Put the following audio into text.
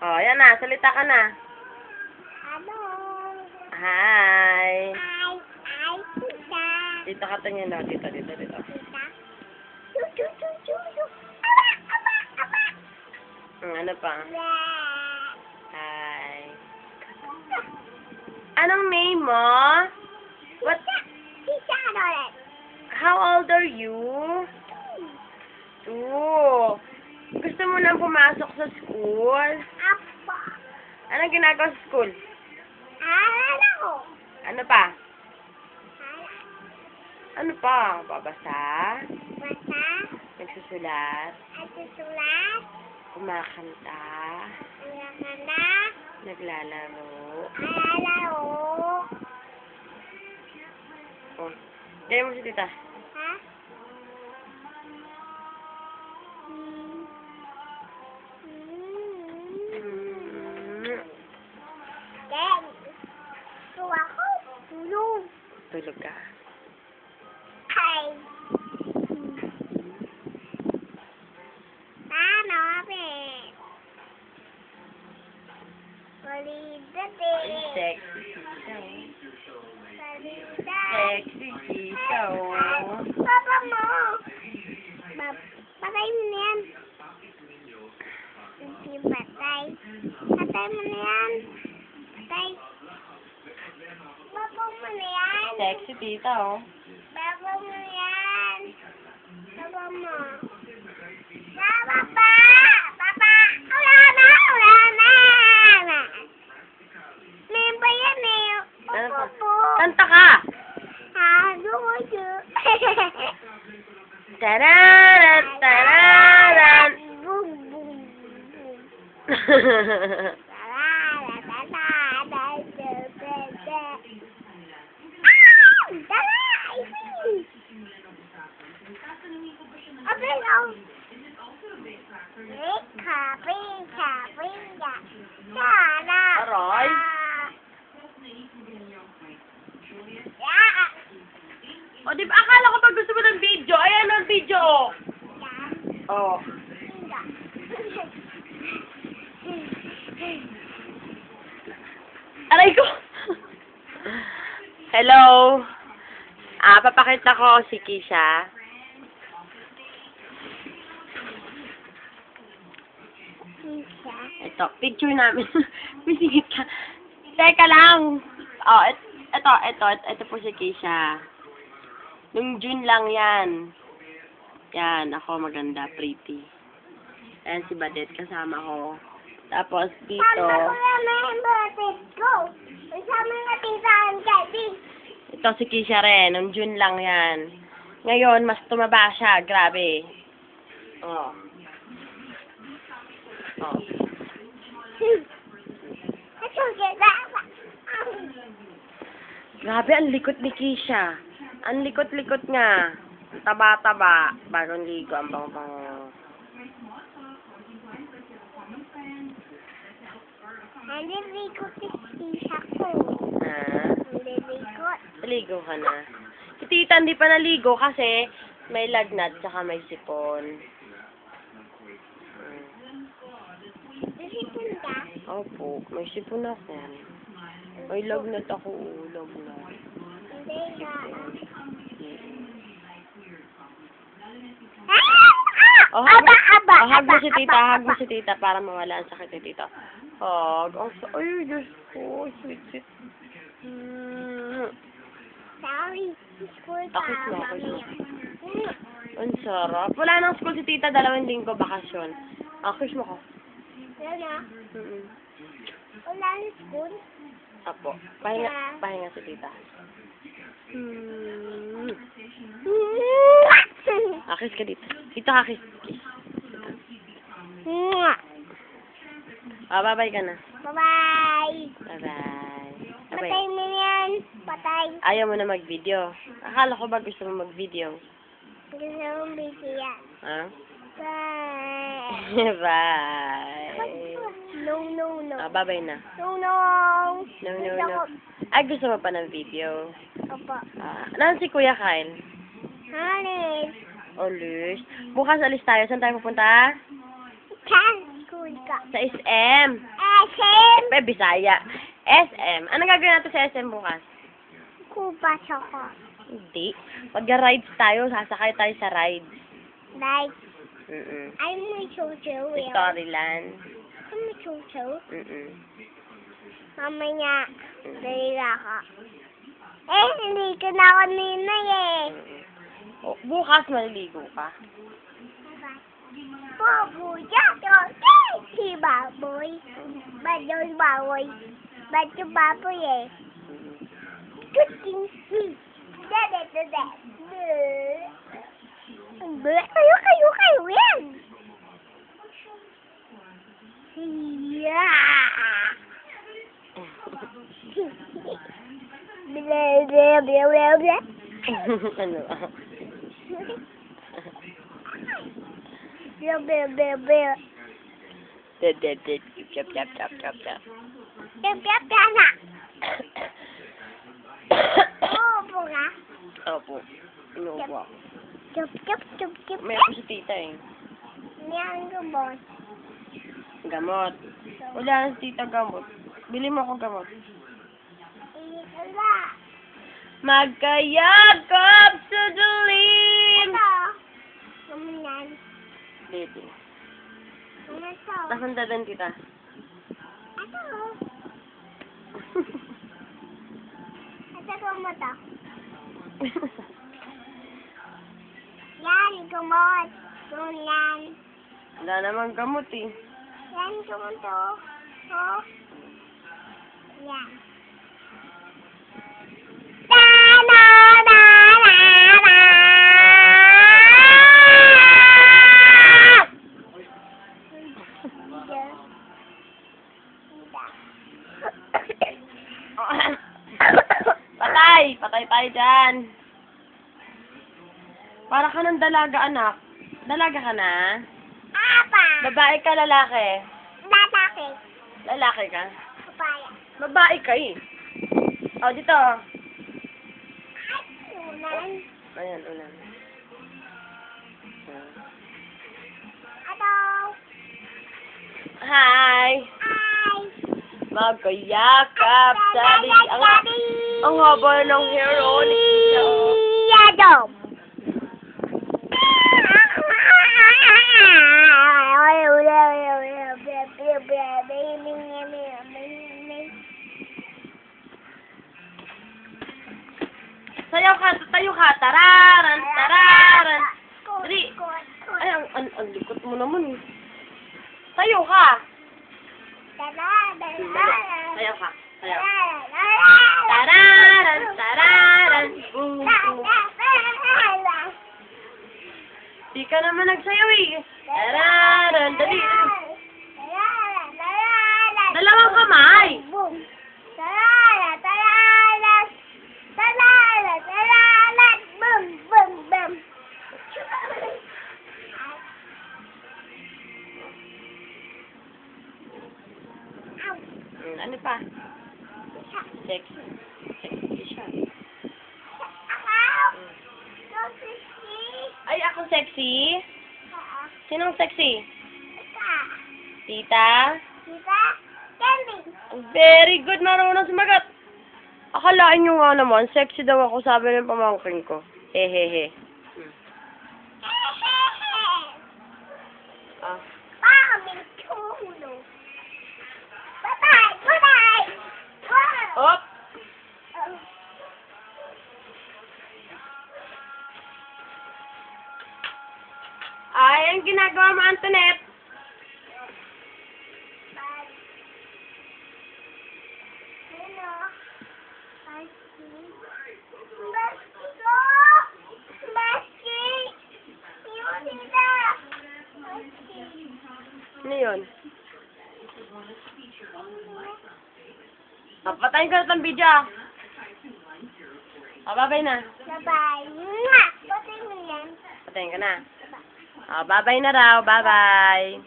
Oh, yan na. Salita ka na. Hello. Hi. Hi, tita. Dito ka tingin na. Dito. Tita. Chu, chu, chu, chu, chu. Aba. Ano pa? Yeah. Hi. Anong name mo? What? Tita, ano ulit? How old are you? 2. Gusto mo nang pumasok sa school? Apa. Anong ginagawa sa school? Ano? Ano pa? Ano pa? Babasa? Bata. Nagsusulat? At susulat. Kumakanta? Nakanda. Naglalaro? Alalo. Oh. Kaya mo si tita. Ha? Then, tuwa ko, tulog. Tulog ka. Ay. Paano, abe? Balidate. Sexy siya. Balida. Sexy siya. Papa mo. Patay mo na yan. Hindi patay. Patay mo na yan. Patay. Papa mo na yan. Sexy tita, oh. Papa mo na yan. Papa mo. Papa! Papa! Wala na! May ba yan eh? Ano pa? Opo. Kanta ka! Gusto. Tararan! Tararan! Boom, boom, boom. Aray. O, di ba? Akala ko pag gusto mo ng video. Ayan ang video, oh. Oh. Aray ko! Hello? Papakita ko si Kisha. Ito, picture namin. Misigit ka. Teka lang. Oh, ito po si Kisha. Nung June lang yan. Yan, ako maganda, pretty. Ayan si Badet, kasama ko. Tapos dito. Sama ko na yung batid ko. Sama nga tita ang daddy. Ito si Kisha rin, nung June lang yan. Ngayon, mas tumaba siya, grabe. Oh. Oh. Grabe, ang likot ni Kisha. Ang likot-likot nga. Taba-taba. Bagong ligo, ang bang-bang. Naliligot si tita ko. Ha? Naliligot. Naligo ka na. Si tita hindi pa naligo kasi may lagnat tsaka may sipon. Nasipon ka? Opo, may sipon ako. May lagnat ako, lagnat. Hindi ka. Oh, hug mo si tita para mawala ang sakit ni tita. Hug. Ay, Diyos ko, sweet. Sorry. School ka. Takot na ako. Ang sarap. Wala nang school si tita, 2 linggo bakasyon. Kiss mo ko. Wala. Mm-mm. Wala na school. Apo. Pahinga si tita. Kiss ka dito. Dito ka, kiss. Bye-bye ka na. Bye-bye. Bye-bye. Patay mo yan. Patay. Ayaw mo na mag-video. Akala ko ba gusto mo mag-video? Gusto mong busy yan. Ha? Bye. Bye. No. Bye-bye na. No. No. Ay, gusto mo pa ng video? Opo. Nasaan si Kuya Kyle? Honey. Alis. Bukas alis tayo. Saan tayo pupunta? Can. Uy ka. Sa SM. SM. Bisaya. SM. Anong gagawin natin sa SM bukas? Kupas ako. Hindi. Pag-rides tayo, sasakay tayo sa rides. Like, Mm-mm. may chuchu. Storyland. May chuchu. Mm-mm. Mamaya, dalila ka. Hindi ka na kanina eh. O, bukas maliligo ka. Babuya, si baboy. Badoy baboy. Bato baboy eh. Kuting si. Dede, dede. Kayo yan. Yeah. Blah, blah, blah, blah, blah. Ano? Blah, blah, blah, blah. Chop, chop, chop, chop, chop. Blah, blah, blah na. Opo ka. Opo. Inuupo ako. Chup, chup, chup, chup. May ako si tita eh. Yan ko, boss. Gamot. Wala si tita gamot. Bili mo ako gamot. Wala. Magkayakap sa dilim! Ito. Naman. Dito. Ano ito? Nasaan dadan tita? Ito. Ito ko mo to. Yan, kumot. Yan. Wala namang gamot eh. Yan, kumot to. Oh. Yan. Da, da, da, da, da. Patay! Patay tayo dyan. Para ka ng dalaga, anak. Dalaga ka na? Apa. Babae ka, lalaki? Lalaki. Lalaki ka? Papaya. Babae ka eh. O, dito. Ay, ulan. Ayan, ulan. Hello. Hi! Hi. Magkayakap sa dilim. Ang haba ng hair, oh. Nakikita, oh. Yadom. Sayaw ka, tayo ka. Tararan, tararan. Dali. Ay, ang likot mo naman. Tayo ka. Sayaw ka. Sayaw. Tararan, tararan. Boom, boom. Di ka naman nagsayaw eh. Tararan, dali. Dalawang kamay. Boom. Tarara, tarara. Tarara, tarara. Boom, boom, boom. Ano pa? Sexy. Sexy siya. Ay, ako sexy? Sinong sexy? Tita? Very good, marunong sumagot. Akalain nyo nga naman, sexy daw ako, sabi ng pamangkin ko. Hehehe. Ah. Op! Ay, ang ginagawa mo, Antoinette? Ano yun? Patayin ko na itong video. Babay na. Bye-bye. Patay mo yan. Patayin ka na. Babay na raw. Bye-bye.